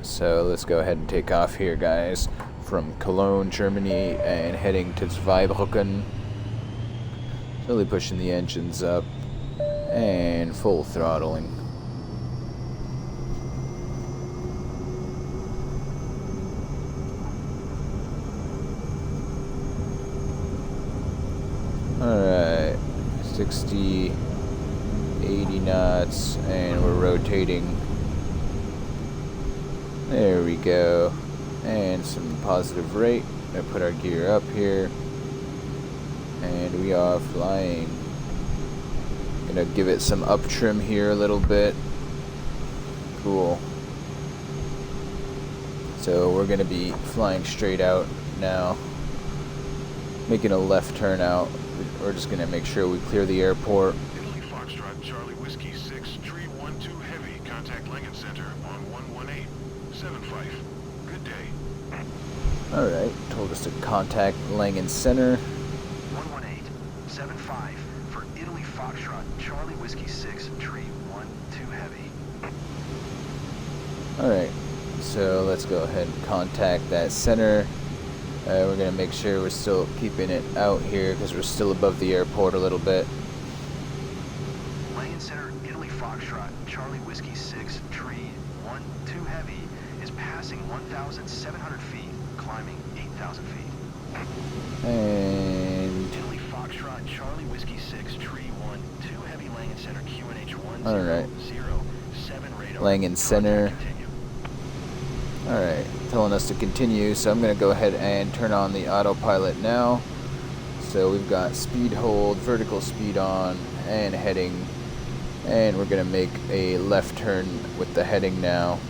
So let's go ahead and take off here, guys, from Cologne, Germany, and heading to Zweibrücken. Really pushing the engines up and full throttling. Alright, 60, 80 knots, and we're rotating. There we go. And some positive rate. I put our gear up here. And we are flying. Gonna give it some up trim here a little bit. Cool. So we're gonna be flying straight out now. Making a left turn out. We're just gonna make sure we clear the airport. Italy Foxtrot, Charlie Whiskey 6, Tree 12 Heavy, contact Langen Center on 11875. Good day. Alright, told us to contact Langen Center. 11875 for Italy Foxtrot, Charlie Whiskey 6, Tree 12 Heavy. Alright, so let's go ahead and contact that center. We're going to make sure we're still keeping it out here because we're still above the airport a little bit. Langen Center, Italy Foxtrot, Charlie Whiskey 6, Tree 12 Heavy is passing 1,700 feet, climbing 8,000 feet. And Italy Foxtrot, Charlie Whiskey 6, Tree 12 Heavy, Langen Center, QNH 1007 radar. Langen Center. Alright, telling us to continue, so I'm going to go ahead and turn on the autopilot now. So we've got speed hold, vertical speed on, and heading. And we're going to make a left turn with the heading now.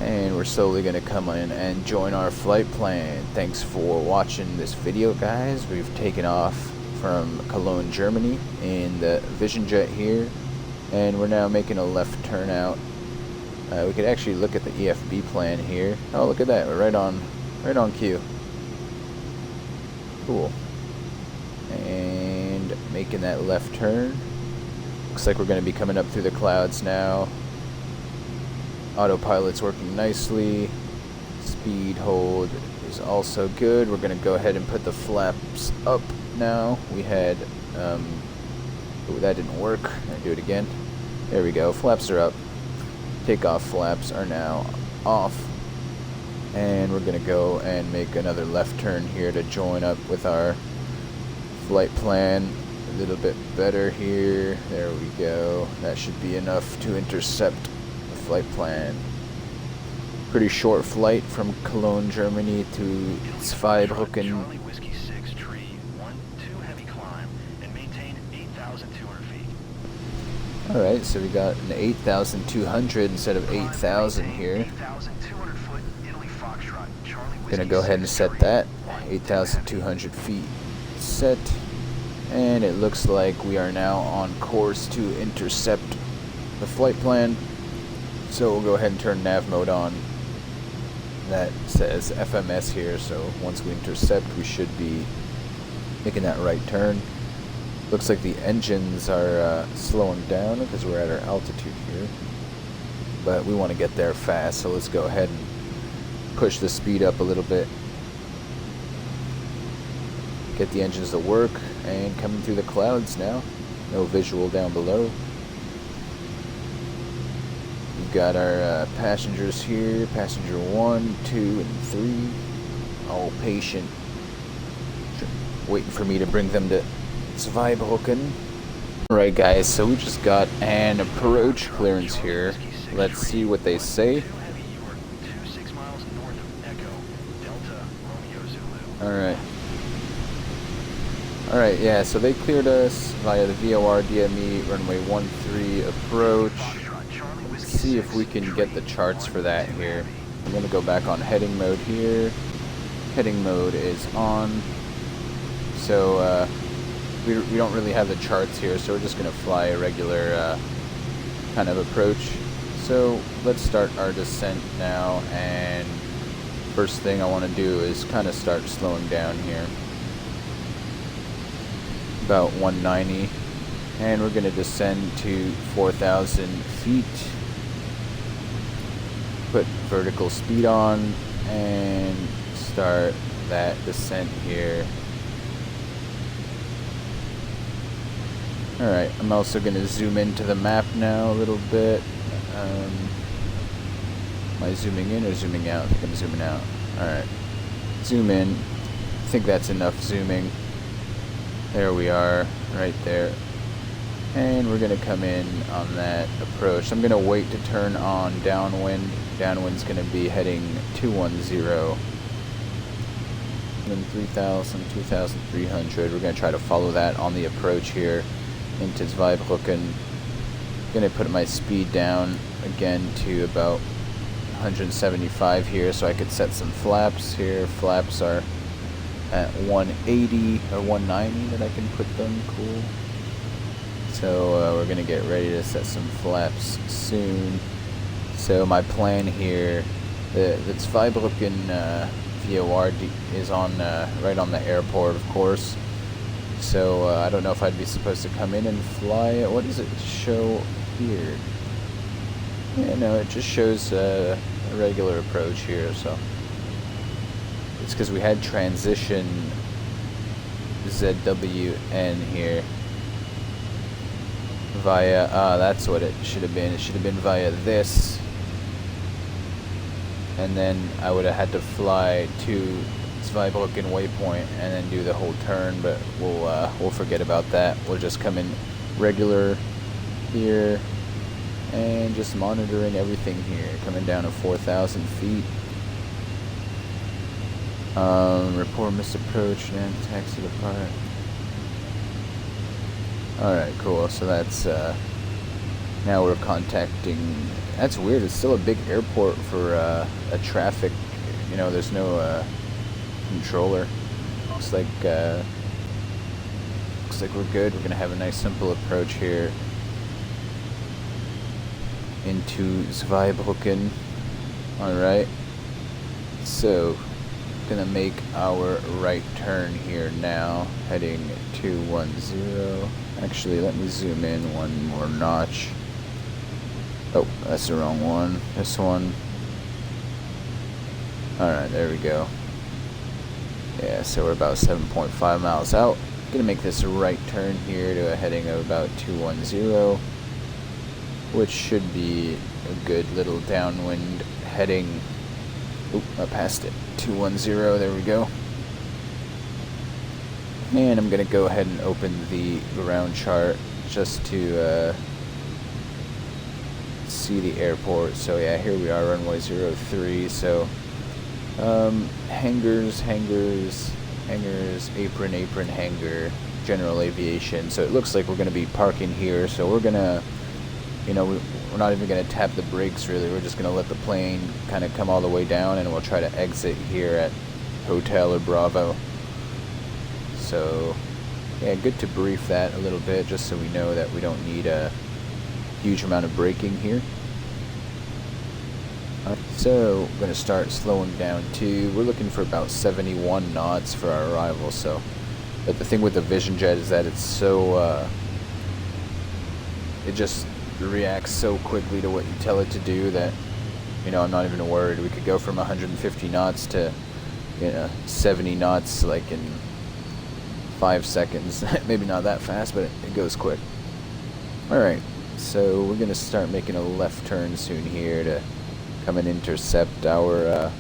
And we're slowly going to come in and join our flight plan. Thanks for watching this video, guys. We've taken off from Cologne, Germany in the VisionJet here. And we're now making a left turn out. We could actually look at the EFB plan here. Oh, look at that. We're right on cue. Cool. And making that left turn. Looks like we're going to be coming up through the clouds now. Autopilot's working nicely. Speed hold is also good. We're going to go ahead and put the flaps up now. We had, oh, that didn't work. I'll do it again. There we go. Flaps are up. Takeoff flaps are now off, and we're going to go and make another left turn here to join up with our flight plan a little bit better here. There we go. That should be enough to intercept the flight plan. Pretty short flight from Cologne, Germany to Zweibrücken. Charlie Whiskey 6, Tree 12 Heavy, climb and maintain 8,200 feet. Alright, so we got an 8,200 instead of 8,000 here. 8,200 foot, Italy Foxtrot, Charlie Whiskey. Gonna go ahead and set that. 8,200 feet set. And it looks like we are now on course to intercept the flight plan. So we'll go ahead and turn nav mode on. That says FMS here, so once we intercept, we should be making that right turn. Looks like the engines are slowing down because we're at our altitude here. But we want to get there fast, so let's go ahead and push the speed up a little bit. Get the engines to work, and coming through the clouds now. No visual down below. We've got our passengers here, passenger 1, 2, and 3. All patient. Waiting for me to bring them to Zweibrücken. Alright guys, so we just got an approach clearance here. Let's see what they say. Alright. Alright, yeah, so they cleared us via the VOR DME runway 13 approach. Let's see if we can get the charts for that here. I'm going to go back on heading mode here. Heading mode is on. So, we don't really have the charts here, so we're just going to fly a regular kind of approach. So let's start our descent now, and first thing I want to do is kind of start slowing down here. About 190, and we're going to descend to 4,000 feet. put vertical speed on and start that descent here. Alright, I'm also going to zoom into the map now a little bit. Am I zooming in or zooming out? I think I'm zooming out. Alright, zoom in. I think that's enough zooming. There we are, right there. And we're going to come in on that approach. I'm going to wait to turn on downwind. Downwind's going to be heading 210. 3,000, 2,300. We're going to try to follow that on the approach here into Zweibrücken. Going to put my speed down again to about 175 here so I could set some flaps here. Flaps are at 180 or 190 that I can put them. Cool. So we're going to get ready to set some flaps soon. So my plan here, the Zweibrücken VOR is on right on the airport, of course. So I don't know if I'd be supposed to come in and fly it. What does it show here? Yeah, no, it just shows a regular approach here. So it's because we had transition ZWN here via, that's what it should have been. It should have been via this. And then I would have had to fly to Zweibrücken waypoint and then do the whole turn, but we'll forget about that. We'll just come in regular here and just monitoring everything here. Coming down to 4,000 feet. Report misapproach and taxi depart. Alright, cool. So that's now we're contacting. That's weird. It's still a big airport for a traffic. You know, there's no controller. Looks like we're good. We're gonna have a nice simple approach here into Zweibrücken. All right. So gonna make our right turn here now, heading 210. Actually, let me zoom in one more notch. Oh, that's the wrong one. This one. Alright, there we go. Yeah, so we're about 7.5 miles out. Gonna make this right turn here to a heading of about 210, which should be a good little downwind heading. Oop, I passed it. 210, there we go. And I'm gonna go ahead and open the ground chart just to see the airport. So yeah, here we are, runway 03. So hangars, apron, hangar, general aviation. So it looks like we're gonna be parking here. So we're gonna, you know, we're not even gonna tap the brakes really. We're just gonna let the plane kind of come all the way down, and we'll try to exit here at Hotel or Bravo. So yeah, good to brief that a little bit, just so we know that we don't need a huge amount of braking here. So we're going to start slowing down too. We're looking for about 71 knots for our arrival. So, but the thing with the VisionJet is that it's so it just reacts so quickly to what you tell it to do that, you know, I'm not even worried. We could go from 150 knots to, you know, 70 knots like in 5 seconds. Maybe not that fast, but it goes quick. Alright, so we're going to start making a left turn soon here to come and intercept our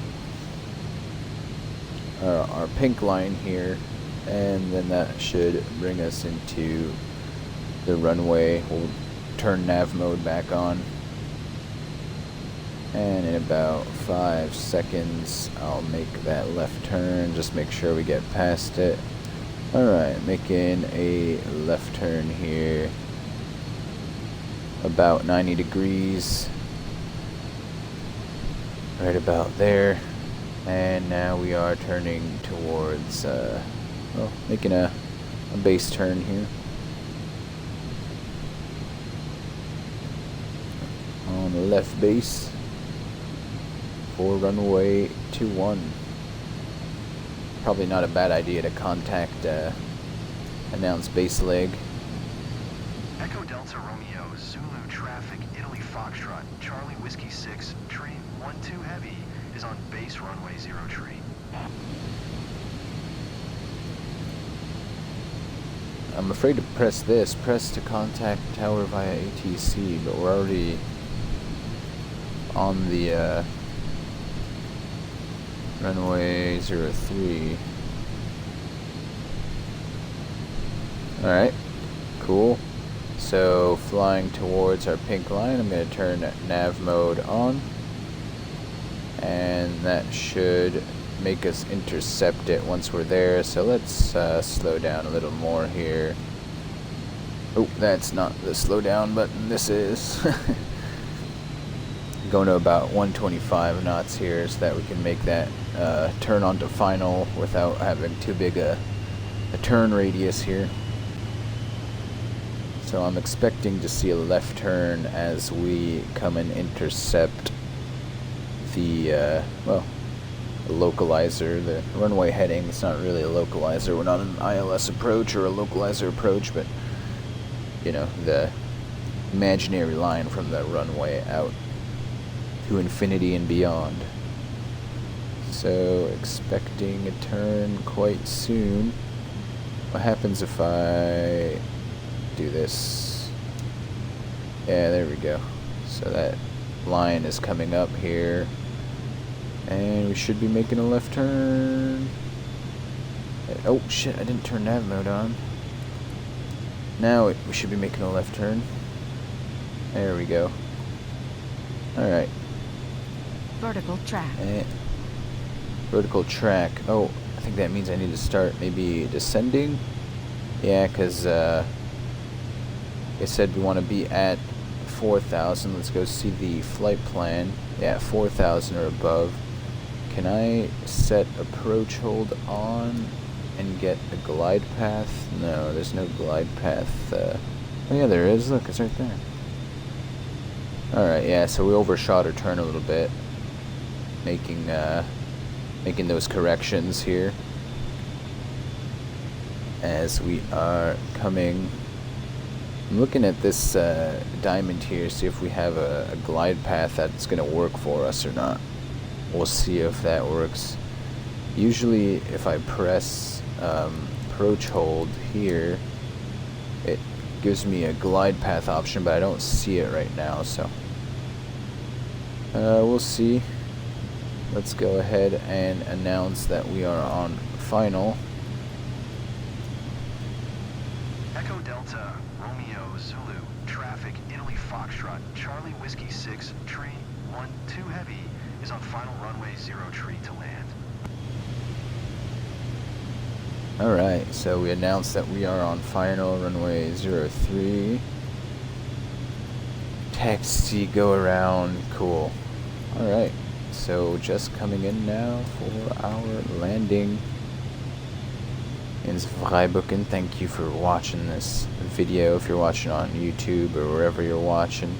pink line here, and then that should bring us into the runway. We'll turn nav mode back on, and in about 5 seconds I'll make that left turn. Just make sure we get past it. Alright, making a left turn here, about 90 degrees, right about there. And now we are turning towards, well, making a base turn here. On the left base for runway 21. Probably not a bad idea to contact, announce base leg. Echo Delta Romeo, Zulu traffic, Italy Foxtrot, Charlie Whiskey 6, tree 12 Heavy is on base runway 0 tree. I'm afraid to press this. Press to contact tower via ATC, but we're already on the runway 03. Alright, cool. So flying towards our pink line, I'm going to turn nav mode on, and that should make us intercept it once we're there. So let's slow down a little more here. Oh, that's not the slow down button, this is. Going to about 125 knots here so that we can make that turn onto final without having too big a turn radius here. So I'm expecting to see a left turn as we come and intercept the, well, the localizer, the runway heading. It's not really a localizer. We're not an ILS approach or a localizer approach, but, you know, the imaginary line from the runway out to infinity and beyond. So expecting a turn quite soon. What happens if I do this? Yeah, there we go. So that line is coming up here, and we should be making a left turn. Oh shit, I didn't turn nav mode on. Now we should be making a left turn. There we go. Alright. Vertical track. Vertical track. Oh, I think that means I need to start maybe descending. Yeah, because they said we want to be at 4,000. Let's go see the flight plan. Yeah, 4,000 or above. Can I set approach hold on and get a glide path? No, there's no glide path. Oh yeah, there is. Look, it's right there. Alright, yeah, so we overshot our turn a little bit, making those corrections here as we are coming. I'm looking at this diamond here, see if we have a glide path that's going to work for us or not. We'll see if that works. Usually if I press approach hold here, it gives me a glide path option, but I don't see it right now, so we'll see. Let's go ahead and announce that we are on final. Echo Delta, Romeo, Zulu, traffic, Italy Foxtrot, Charlie Whiskey 6, tree 12 Heavy is on final runway 0 tree to land. Alright, so we announced that we are on final runway 03. Taxi, go around, cool. Alright, so just coming in now for our landing in Zweibrücken. Thank you for watching this video if you're watching on YouTube or wherever you're watching.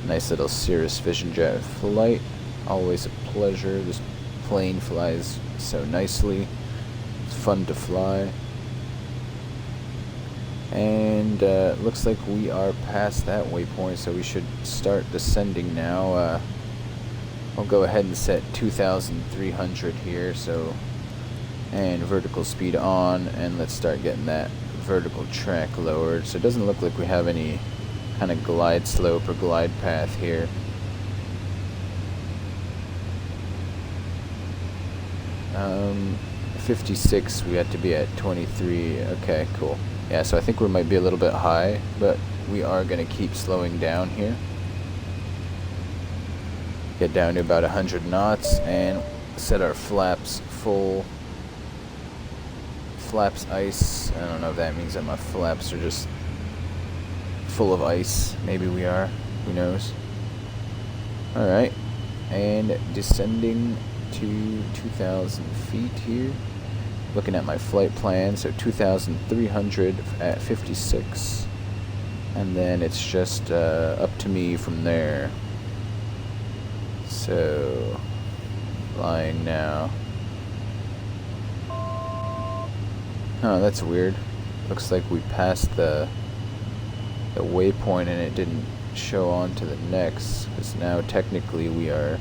Nice little CIRRUS VisionJet flight, always a pleasure. This plane flies so nicely. Fun to fly, and looks like we are past that waypoint, so we should start descending now. I'll go ahead and set 2,300 here, so, and vertical speed on, and let's start getting that vertical track lowered. So it doesn't look like we have any kind of glide slope or glide path here. Um, 56, we had to be at 23. Okay, cool. Yeah, so I think we might be a little bit high, but we are going to keep slowing down here. Get down to about 100 knots and set our flaps full. Flaps ice. I don't know if that means that my flaps are just full of ice. Maybe we are. Who knows? Alright. And descending to 2,000 feet here. Looking at my flight plan, so 2,300 at 56, and then it's just up to me from there. So flying now. Oh, that's weird. Looks like we passed the waypoint and it didn't show on to the next, because now technically we are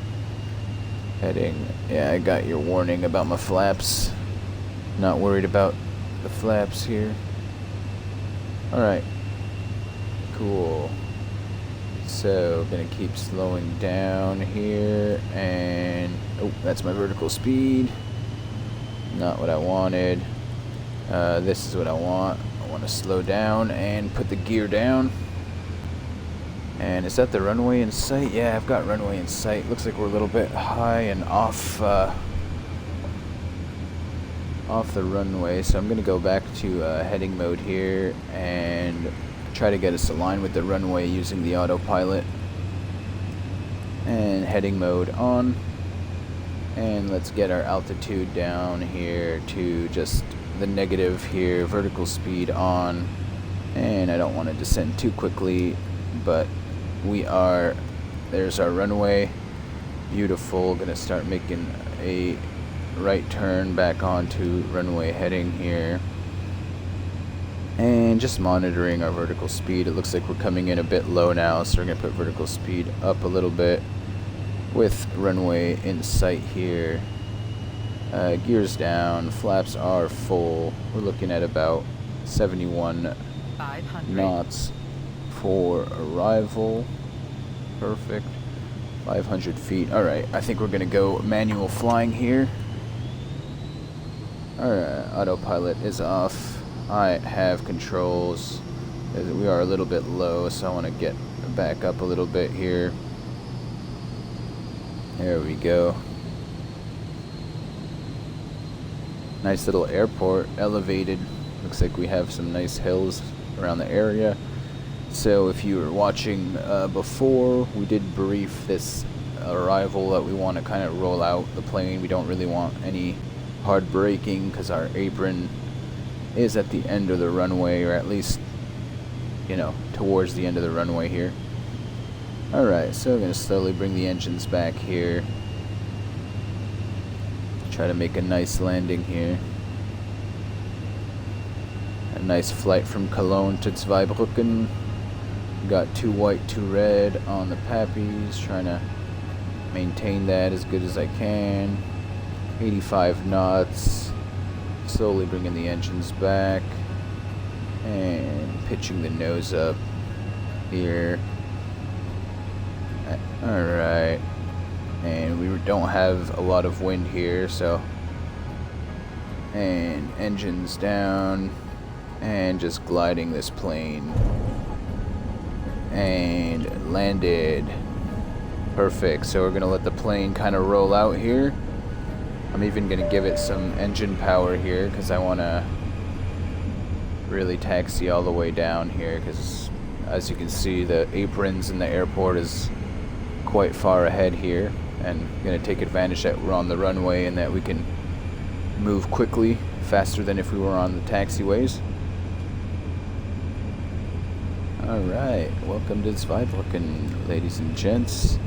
Heading. Yeah, I got your warning about my flaps. Not worried about the flaps here. Alright. Cool. So, gonna keep slowing down here, and oh, that's my vertical speed. Not what I wanted. This is what I want. I want to slow down and put the gear down. And is that the runway in sight? Yeah, I've got runway in sight. Looks like we're a little bit high and off the runway, so I'm gonna go back to heading mode here and try to get us aligned with the runway using the autopilot. And heading mode on, and let's get our altitude down here to just the negative here, vertical speed on, and I don't want to descend too quickly, but we are, there's our runway, beautiful. Gonna start making a right turn back onto runway heading here, and just monitoring our vertical speed. It looks like we're coming in a bit low now, so we're gonna put vertical speed up a little bit with runway in sight here. Gears down, flaps are full. We're looking at about 71 knots for arrival. Perfect. 500 feet. Alright, I think we're gonna go manual flying here. Alright, autopilot is off. I have controls. We are a little bit low, so I want to get back up a little bit here. There we go. Nice little airport, elevated. Looks like we have some nice hills around the area. So if you were watching before, we did brief this arrival that we want to kind of roll out the plane. We don't really want any hard braking because our apron is at the end of the runway, or at least, you know, towards the end of the runway here. Alright, so we're going to slowly bring the engines back here. Try to make a nice landing here. A nice flight from Cologne to Zweibrücken. Got 2 white, 2 red on the Pappies. Trying to maintain that as good as I can. 85 knots. Slowly bringing the engines back. And pitching the nose up here. Alright, and we don't have a lot of wind here, so, and engines down, and just gliding this plane, and landed. Perfect. So we're gonna let the plane kind of roll out here. I'm even gonna give it some engine power here because I want to really taxi all the way down here, because as you can see, the aprons in the airport is quite far ahead here, and going to take advantage that we're on the runway and that we can move quickly, faster than if we were on the taxiways. Alright, welcome to Zweibrücken, ladies and gents.